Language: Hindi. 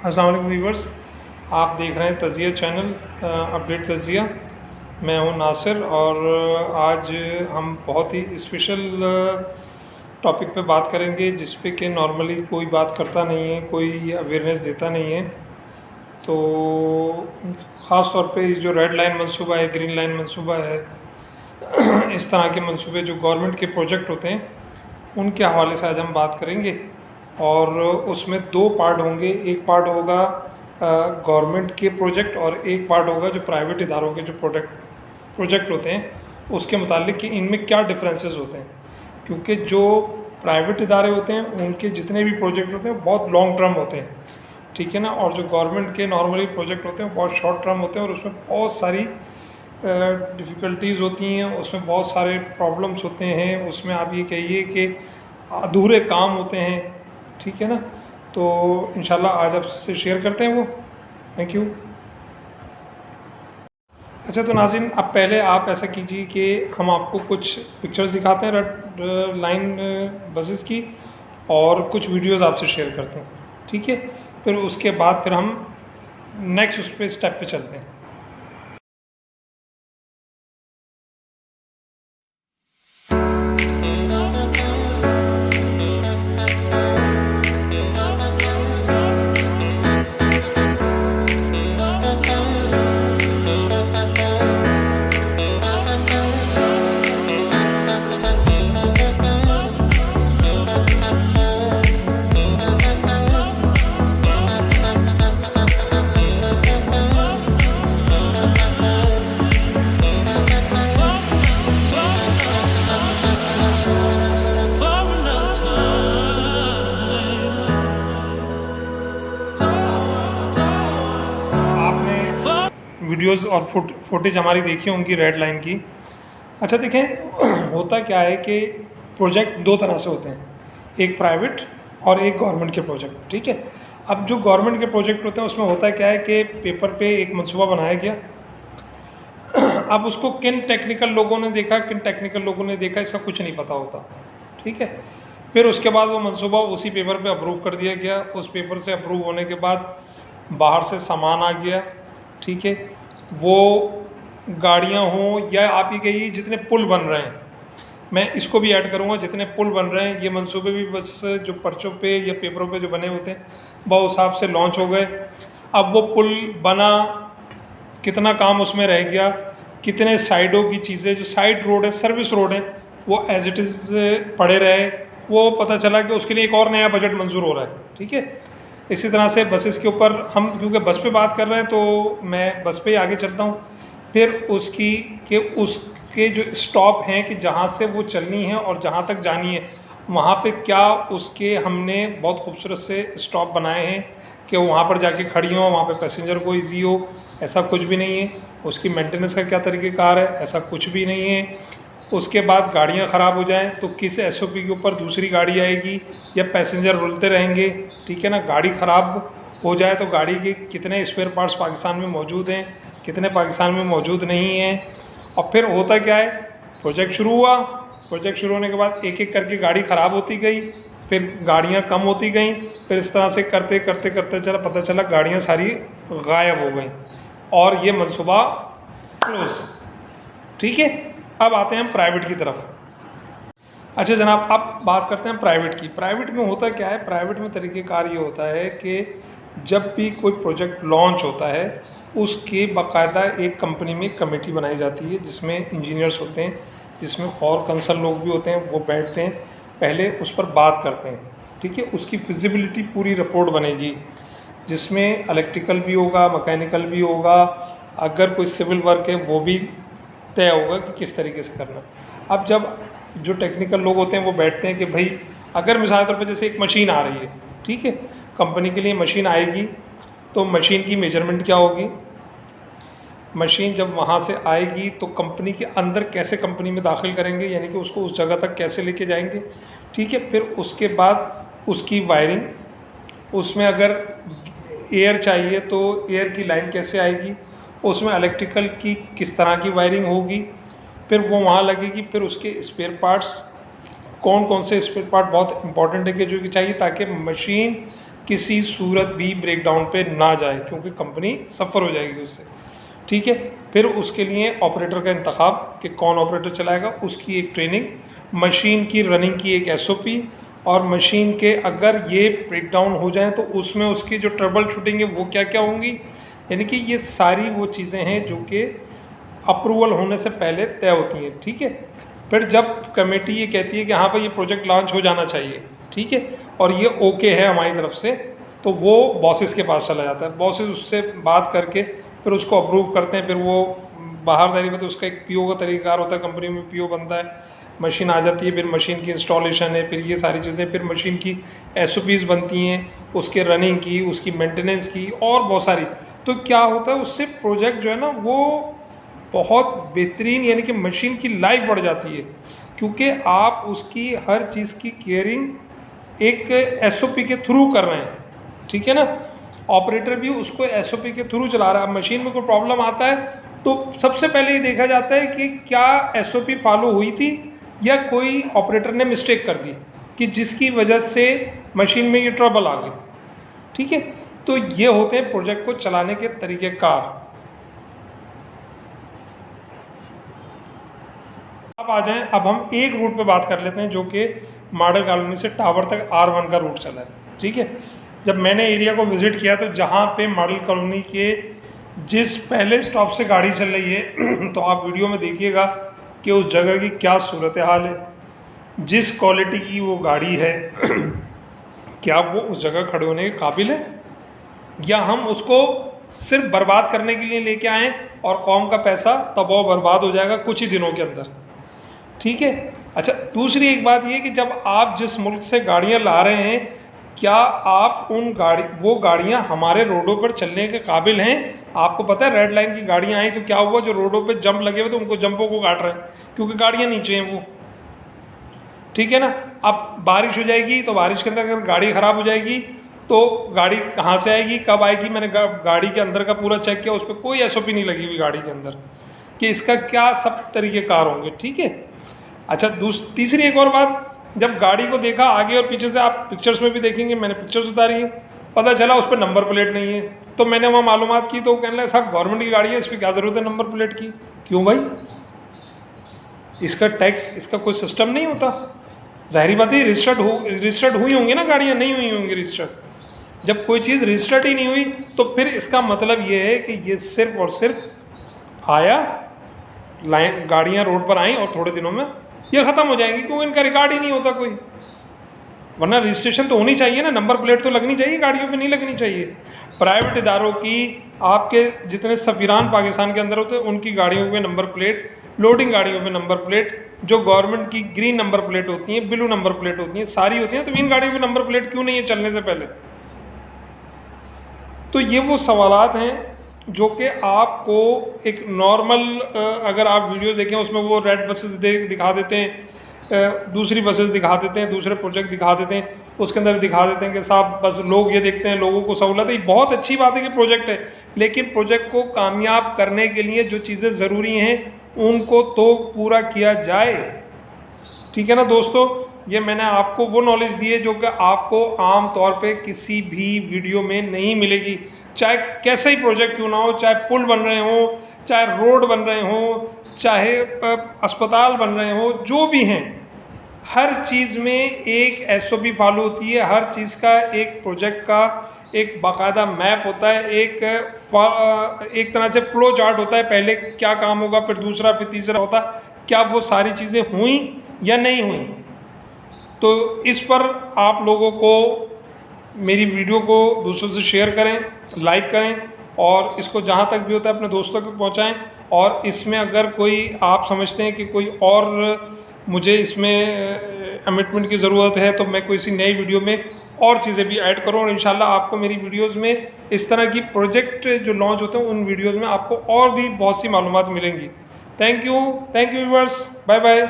अस्सलाम वालेकुम व्यूवर्स, आप देख रहे हैं तज़िया चैनल अपडेट तज़िया। मैं हूं नासिर और आज हम बहुत ही स्पेशल टॉपिक पे बात करेंगे जिस पे कि नॉर्मली कोई बात करता नहीं है, कोई अवेयरनेस देता नहीं है। तो ख़ास तौर पे जो रेड लाइन मंसूबा है, ग्रीन लाइन मंसूबा है, इस तरह के मंसूबे जो गवर्नमेंट के प्रोजेक्ट होते हैं उनके हवाले से आज हम बात करेंगे। और उसमें दो पार्ट होंगे, एक पार्ट होगा गवर्नमेंट के प्रोजेक्ट और एक पार्ट होगा जो प्राइवेट इदारों के जो प्रोजेक्ट होते हैं उसके मुतालिक कि इनमें क्या डिफरेंसेस होते हैं। क्योंकि जो प्राइवेट इदारे होते हैं उनके जितने भी प्रोजेक्ट होते हैं बहुत लॉन्ग टर्म होते हैं, ठीक है ना, और जो गवर्नमेंट के नॉर्मली प्रोजेक्ट होते हैं बहुत शॉर्ट टर्म होते हैं और उसमें बहुत सारी डिफ़िकल्टीज़ होती हैं, उसमें बहुत सारे प्रॉब्लम्स होते हैं, उसमें आप ये कहिए कि अधूरे काम होते हैं, ठीक है ना। तो इंशाल्लाह आज आपसे शेयर करते हैं वो। Thank you. अच्छा, तो नाज़रीन, अब पहले आप ऐसा कीजिए कि हम आपको कुछ पिक्चर्स दिखाते हैं रेड लाइन बसेस की और कुछ वीडियोस आपसे शेयर करते हैं, ठीक है। फिर उसके बाद फिर हम नेक्स्ट उस पर स्टेप पे चलते हैं। वीडियोस और फुटेज हमारी देखी है उनकी रेड लाइन की। अच्छा देखें, होता क्या है कि प्रोजेक्ट दो तरह से होते हैं, एक प्राइवेट और एक गवर्नमेंट के प्रोजेक्ट, ठीक है। अब जो गवर्नमेंट के प्रोजेक्ट होते हैं उसमें होता क्या है कि पेपर पे एक मंसूबा बनाया गया, अब उसको किन टेक्निकल लोगों ने देखा, किन टेक्निकल लोगों ने देखा, इसका कुछ नहीं पता होता, ठीक है। फिर उसके बाद वो मंसूबा उसी पेपर पे अप्रूव कर दिया गया, उस पेपर से अप्रूव होने के बाद बाहर से सामान आ गया, ठीक है। वो गाड़ियाँ हों या आप ही कहिए जितने पुल बन रहे हैं, मैं इसको भी ऐड करूँगा, जितने पुल बन रहे हैं ये मंसूबे भी बस जो पर्चों पे या पेपरों पे जो बने होते हैं वो हिसाब से लॉन्च हो गए। अब वो पुल बना, कितना काम उसमें रह गया, कितने साइडों की चीज़ें, जो साइड रोड है, सर्विस रोड है, वो एज इट इज़ पड़े रहे, वो पता चला कि उसके लिए एक और नया बजट मंजूर हो रहा है, ठीक है। इसी तरह से बसेस के ऊपर हम क्योंकि बस पे बात कर रहे हैं तो मैं बस पे आगे चलता हूँ। फिर उसके जो स्टॉप हैं कि जहाँ से वो चलनी है और जहाँ तक जानी है वहाँ पे क्या उसके हमने बहुत खूबसूरत से स्टॉप बनाए हैं कि वहाँ पर जाके खड़ी हो, वहाँ पे पैसेंजर को ईजी हो, ऐसा कुछ भी नहीं है। उसकी मेंटेनेंस का क्या तरीक़ेकार है, ऐसा कुछ भी नहीं है। उसके बाद गाड़ियाँ ख़राब हो जाएं तो किस एसओपी के ऊपर दूसरी गाड़ी आएगी या पैसेंजर रुलते रहेंगे, ठीक है ना। गाड़ी ख़राब हो जाए तो गाड़ी के कितने स्पेयर पार्ट्स पाकिस्तान में मौजूद हैं, कितने पाकिस्तान में मौजूद नहीं हैं। और फिर होता क्या है, प्रोजेक्ट शुरू हुआ, प्रोजेक्ट शुरू होने के बाद एक एक करके गाड़ी ख़राब होती गई, फिर गाड़ियाँ कम होती गई, फिर इस तरह से करते करते करते चला पता चला गाड़ियाँ सारी गायब हो गई और ये मंसूबा क्लोज, ठीक है। अब आते हैं प्राइवेट की तरफ। अच्छा जनाब, अब बात करते हैं प्राइवेट की। प्राइवेट में होता क्या है, प्राइवेट में तरीक़ेकार ये होता है कि जब भी कोई प्रोजेक्ट लॉन्च होता है उसके बाकायदा एक कंपनी में कमेटी बनाई जाती है जिसमें इंजीनियर्स होते हैं, जिसमें और कंसर्न लोग भी होते हैं, वो बैठते हैं, पहले उस पर बात करते हैं, ठीक है। उसकी फिजिबिलिटी पूरी रिपोर्ट बनेगी जिसमें इलेक्ट्रिकल भी होगा, मैकेनिकल भी होगा, अगर कोई सिविल वर्क है वो भी तय होगा कि किस तरीके से करना। अब जब जो टेक्निकल लोग होते हैं वो बैठते हैं कि भाई अगर मिसाल तौर पर जैसे एक मशीन आ रही है, ठीक है, कंपनी के लिए मशीन आएगी तो मशीन की मेजरमेंट क्या होगी, मशीन जब वहाँ से आएगी तो कंपनी के अंदर कैसे कंपनी में दाखिल करेंगे, यानी कि उसको उस जगह तक कैसे लेके जाएंगे, ठीक है। फिर उसके बाद उसकी वायरिंग, उसमें अगर एयर चाहिए तो एयर की लाइन कैसे आएगी, उसमें इलेक्ट्रिकल की किस तरह की वायरिंग होगी, फिर वो वहाँ लगेगी, फिर उसके स्पेयर पार्ट्स कौन कौन से स्पेयर पार्ट बहुत इंपॉर्टेंट है कि जो कि चाहिए ताकि मशीन किसी सूरत भी ब्रेकडाउन पे ना जाए, क्योंकि कंपनी सफ़र हो जाएगी उससे। ठीक है, फिर उसके लिए ऑपरेटर का इंतखाब कि कौन ऑपरेटर चलाएगा, उसकी एक ट्रेनिंग, मशीन की रनिंग की एक SOP, और मशीन के अगर ये ब्रेकडाउन हो जाए तो उसमें उसकी जो ट्रबल शूटिंग है वो क्या क्या होंगी। यानी कि ये सारी वो चीज़ें हैं जो कि अप्रूवल होने से पहले तय होती हैं। ठीक है, फिर जब कमेटी ये कहती है कि हाँ भाई ये प्रोजेक्ट लॉन्च हो जाना चाहिए, ठीक है, और ये ओके है हमारी तरफ से, तो वो बॉसेस के पास चला जाता है। बॉसेस उससे बात करके फिर उसको अप्रूव करते हैं। फिर वो बाहर जाने में तो उसका एक PO का तरीक़ार होता है, कंपनी में PO बनता है, मशीन आ जाती है, फिर मशीन की इंस्टॉलेशन है, फिर ये सारी चीज़ें, फिर मशीन की SOPs बनती हैं, उसके रनिंग की, उसकी मेंटेनेंस की, और बहुत सारी। तो क्या होता है उससे प्रोजेक्ट जो है ना वो बहुत बेहतरीन, यानी कि मशीन की लाइफ बढ़ जाती है, क्योंकि आप उसकी हर चीज़ की केयरिंग एक SOP के थ्रू कर रहे हैं। ठीक है ना, ऑपरेटर भी उसको SOP के थ्रू चला रहा है। मशीन में कोई प्रॉब्लम आता है तो सबसे पहले ये देखा जाता है कि क्या SOP फॉलो हुई थी या कोई ऑपरेटर ने मिस्टेक कर दी कि जिसकी वजह से मशीन में ये ट्रबल आ गई। ठीक है, तो ये होते हैं प्रोजेक्ट को चलाने के तरीक़ेकार। अब आ जाएं, अब हम एक रूट पे बात कर लेते हैं जो कि मॉडल कॉलोनी से टावर तक R1 का रूट चला है। ठीक है, जब मैंने एरिया को विज़िट किया तो जहाँ पे मॉडल कॉलोनी के जिस पहले स्टॉप से गाड़ी चल रही है तो आप वीडियो में देखिएगा कि उस जगह की क्या सूरत हाल है, जिस क्वालिटी की वो गाड़ी है क्या वो उस जगह खड़े होने के काबिल है, या हम उसको सिर्फ बर्बाद करने के लिए लेके आएँ और कौम का पैसा तबाह बर्बाद हो जाएगा कुछ ही दिनों के अंदर। ठीक है, अच्छा, दूसरी एक बात ये कि जब आप जिस मुल्क से गाड़ियाँ ला रहे हैं, क्या आप वो गाड़ियाँ हमारे रोडों पर चलने के काबिल हैं। आपको पता है रेड लाइन की गाड़ियाँ आई तो क्या हुआ, जो रोडों पे जंप लगे हुए तो उनको जंपों को काट रहे हैं क्योंकि गाड़ियाँ नीचे हैं वो। ठीक है ना, अब बारिश हो जाएगी तो बारिश के अंदर अगर गाड़ी ख़राब हो जाएगी तो गाड़ी कहाँ से आएगी, कब आएगी। मैंने गाड़ी के अंदर का पूरा चेक किया, उस पर कोई SOP नहीं लगी हुई गाड़ी के अंदर कि इसका क्या सब तरीक़ेकार होंगे। ठीक है, अच्छा, तीसरी एक और बात, जब गाड़ी को देखा आगे और पीछे से, आप पिक्चर्स में भी देखेंगे, मैंने पिक्चर्स उतारी है, पता चला उस पर नंबर प्लेट नहीं है। तो मैंने वहाँ मालूमात की तो कहने लगा साहब गवर्नमेंट की गाड़ी है, इस पर क्या ज़रूरत है नंबर प्लेट की। क्यों भाई, इसका टैक्स, इसका कोई सिस्टम नहीं होता। ज़ाहिर बात है रजिस्टर्ड हुई होंगी ना गाड़ियाँ, नहीं हुई होंगी रजिस्टर्ड। जब कोई चीज़ रजिस्टर्ड ही नहीं हुई तो फिर इसका मतलब ये है कि ये सिर्फ और सिर्फ आया, लाइन गाड़ियाँ रोड पर आई और थोड़े दिनों में ये ख़त्म हो जाएंगी, क्योंकि इनका रिकॉर्ड ही नहीं होता कोई। वरना रजिस्ट्रेशन तो होनी चाहिए ना, नंबर प्लेट तो लगनी चाहिए, गाड़ियों पे नहीं लगनी चाहिए। प्राइवेट इदारों की, आपके जितने सफ़ीरान पाकिस्तान के अंदर होते हैं उनकी गाड़ियों पे नंबर प्लेट, लोडिंग गाड़ियों पे नंबर प्लेट, जो गवर्नमेंट की ग्रीन नंबर प्लेट होती हैं, ब्लू नंबर प्लेट होती हैं, सारी होती हैं। तो इन गाड़ियों पे नंबर प्लेट क्यों नहीं है चलने से पहले। तो ये वो सवालात हैं जो कि आपको एक नॉर्मल, अगर आप वीडियो देखें उसमें वो रेड बसेस दिखा देते हैं, दूसरी बसेस दिखा देते हैं, दूसरे प्रोजेक्ट दिखा देते हैं, उसके अंदर दिखा देते हैं कि साहब बस लोग ये देखते हैं, लोगों को सहूलत है। बहुत अच्छी बात है कि प्रोजेक्ट है, लेकिन प्रोजेक्ट को कामयाब करने के लिए जो चीज़ें ज़रूरी हैं उनको तो पूरा किया जाए। ठीक है ना दोस्तों, ये मैंने आपको वो नॉलेज दी है जो कि आपको आम तौर पे किसी भी वीडियो में नहीं मिलेगी। चाहे कैसा ही प्रोजेक्ट क्यों ना हो, चाहे पुल बन रहे हो, चाहे रोड बन रहे हो, चाहे अस्पताल बन रहे हो, जो भी हैं, हर चीज़ में एक SOP फॉलो होती है। हर चीज़ का एक प्रोजेक्ट का एक बाकायदा मैप होता है, एक तरह से फ्लो चार्ट होता है। पहले क्या काम होगा, फिर दूसरा, फिर तीसरा होता है। क्या वो सारी चीज़ें हुई या नहीं हुई। तो इस पर आप लोगों को मेरी वीडियो को दूसरों से शेयर करें, लाइक करें, और इसको जहाँ तक भी होता है अपने दोस्तों तक पहुँचाएँ। और इसमें अगर कोई आप समझते हैं कि कोई और मुझे इसमें कमिटमेंट की ज़रूरत है तो मैं कोई सी नई वीडियो में और चीज़ें भी ऐड करूँ, और इंशाल्लाह आपको मेरी वीडियोज़ में इस तरह की प्रोजेक्ट जो लॉन्च होते हैं उन वीडियोज़ में आपको और भी बहुत सी मालूमात मिलेंगी। Thank you viewers, bye bye.